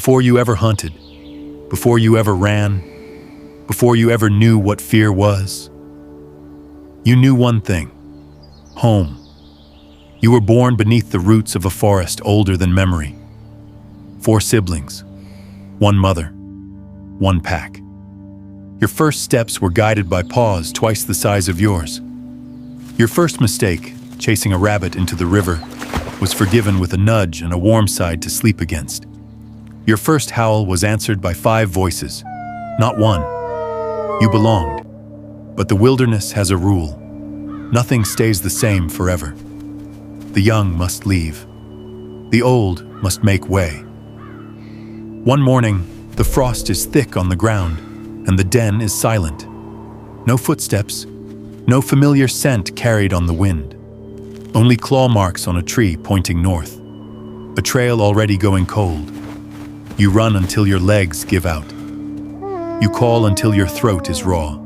Before you ever hunted, before you ever ran, before you ever knew what fear was, you knew one thing: home. You were born beneath the roots of a forest older than memory. 4 siblings, 1 mother, 1 pack. Your first steps were guided by paws twice the size of yours. Your first mistake, chasing a rabbit into the river, was forgiven with a nudge and a warm side to sleep against. Your first howl was answered by 5 voices, not 1. You belonged. But the wilderness has a rule. Nothing stays the same forever. The young must leave. The old must make way. One morning, the frost is thick on the ground, and the den is silent. No footsteps, no familiar scent carried on the wind. Only claw marks on a tree pointing north. A trail already going cold. You run until your legs give out. You call until your throat is raw.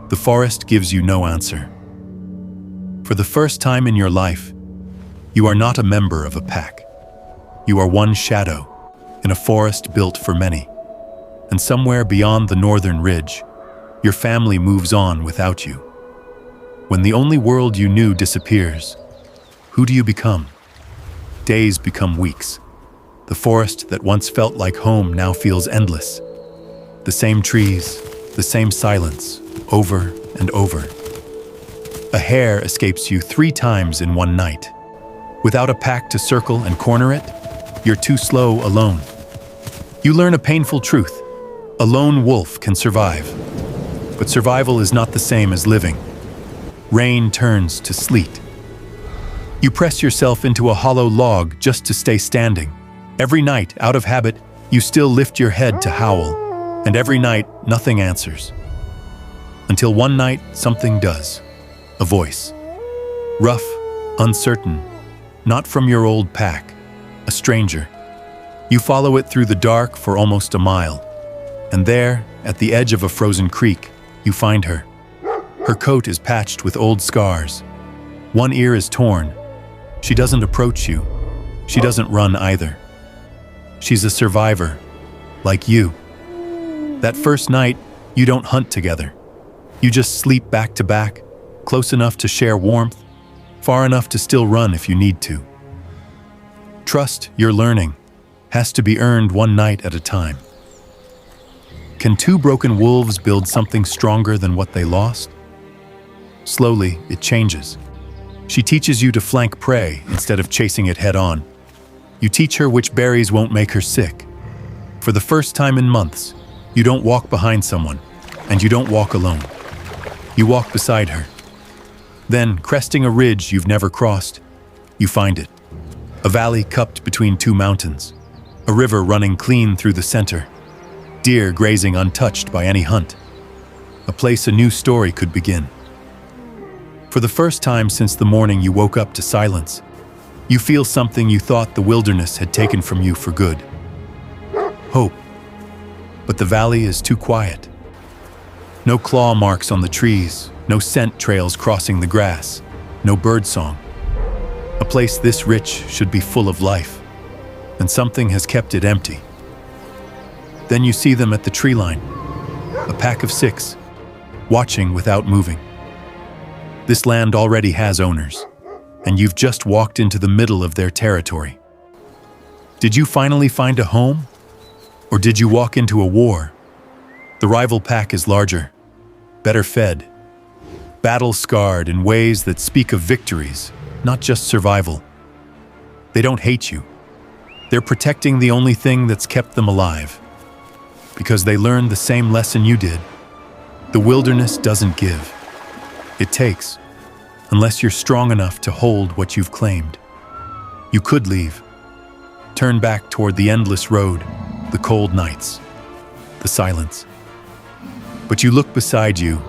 The forest gives you no answer. For the first time in your life, you are not a member of a pack. You are one shadow in a forest built for many. And somewhere beyond the northern ridge, your family moves on without you. When the only world you knew disappears, who do you become? Days become weeks. The forest that once felt like home now feels endless. The same trees, the same silence, over and over. A hare escapes you 3 times in one night. Without a pack to circle and corner it, you're too slow alone. You learn a painful truth. A lone wolf can survive. But survival is not the same as living. Rain turns to sleet. You press yourself into a hollow log just to stay standing. Every night, out of habit, you still lift your head to howl. And every night, nothing answers. Until one night, something does. A voice. Rough, uncertain, not from your old pack, a stranger. You follow it through the dark for almost a mile. And there, at the edge of a frozen creek, you find her. Her coat is patched with old scars. One ear is torn. She doesn't approach you. She doesn't run either. She's a survivor, like you. That first night, you don't hunt together. You just sleep back to back, close enough to share warmth, far enough to still run if you need to. Trust you're learning has to be earned one night at a time. Can 2 broken wolves build something stronger than what they lost? Slowly, it changes. She teaches you to flank prey instead of chasing it head-on. You teach her which berries won't make her sick. For the first time in months, you don't walk behind someone, and you don't walk alone. You walk beside her. Then, cresting a ridge you've never crossed, you find it. A valley cupped between 2 mountains. A river running clean through the center. Deer grazing untouched by any hunt. A place a new story could begin. For the first time since the morning you woke up to silence, you feel something you thought the wilderness had taken from you for good. Hope. But the valley is too quiet. No claw marks on the trees, no scent trails crossing the grass, no birdsong. A place this rich should be full of life, and something has kept it empty. Then you see them at the tree line, a pack of 6, watching without moving. This land already has owners, and you've just walked into the middle of their territory. Did you finally find a home? Or did you walk into a war? The rival pack is larger, better fed, battle-scarred in ways that speak of victories, not just survival. They don't hate you. They're protecting the only thing that's kept them alive. Because they learned the same lesson you did. The wilderness doesn't give. It takes, unless you're strong enough to hold what you've claimed. You could leave. Turn back toward the endless road, the cold nights, the silence. But you look beside you,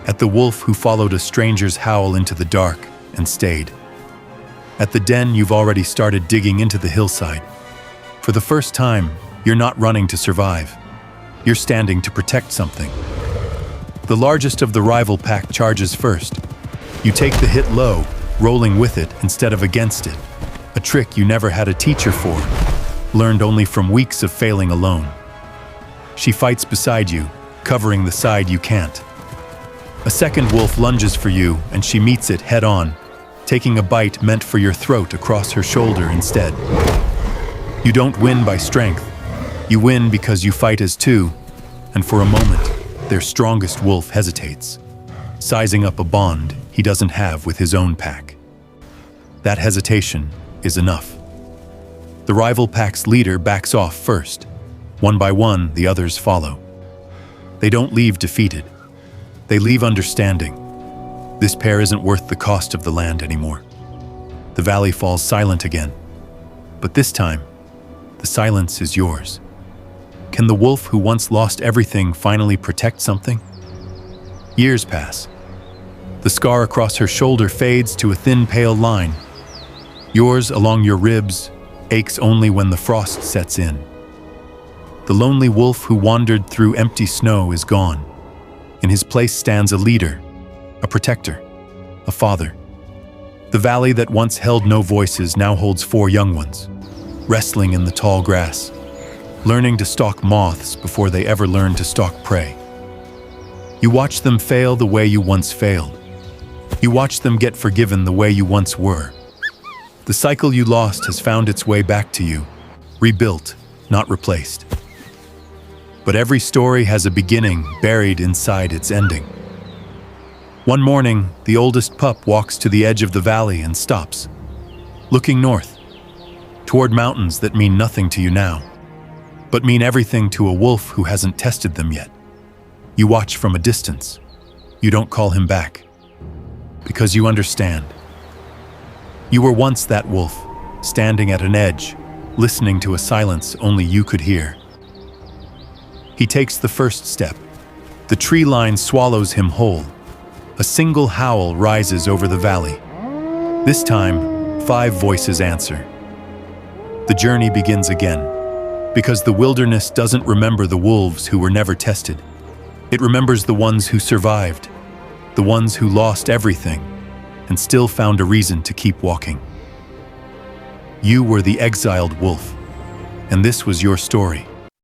at the wolf who followed a stranger's howl into the dark and stayed. At the den you've already started digging into the hillside. For the first time, you're not running to survive. You're standing to protect something. The largest of the rival pack charges first. You take the hit low, rolling with it instead of against it. A trick you never had a teacher for. learned only from weeks of failing alone. She fights beside you, covering the side you can't. A second wolf lunges for you, and she meets it head-on, taking a bite meant for your throat across her shoulder instead. You don't win by strength. You win because you fight as two, and for a moment, their strongest wolf hesitates, sizing up a bond he doesn't have with his own pack. That hesitation is enough. The rival pack's leader backs off first. One by one, the others follow. They don't leave defeated. They leave understanding. This pair isn't worth the cost of the land anymore. The valley falls silent again. But this time, the silence is yours. Can the wolf who once lost everything finally protect something? Years pass. The scar across her shoulder fades to a thin, pale line. Yours, along your ribs, aches only when the frost sets in. The lonely wolf who wandered through empty snow is gone. In his place stands a leader, a protector, a father. The valley that once held no voices now holds 4 young ones, wrestling in the tall grass, learning to stalk moths before they ever learned to stalk prey. You watch them fail the way you once failed. You watch them get forgiven the way you once were. The cycle you lost has found its way back to you, rebuilt, not replaced. But every story has a beginning buried inside its ending. One morning, the oldest pup walks to the edge of the valley and stops, looking north, toward mountains that mean nothing to you now, but mean everything to a wolf who hasn't tested them yet. You watch from a distance. You don't call him back, because you understand. You were once that wolf, standing at an edge, listening to a silence only you could hear. He takes the first step. The tree line swallows him whole. A single howl rises over the valley. This time, 5 voices answer. The journey begins again, because the wilderness doesn't remember the wolves who were never tested. It remembers the ones who survived, the ones who lost everything, and still found a reason to keep walking. You were the exiled wolf, and this was your story.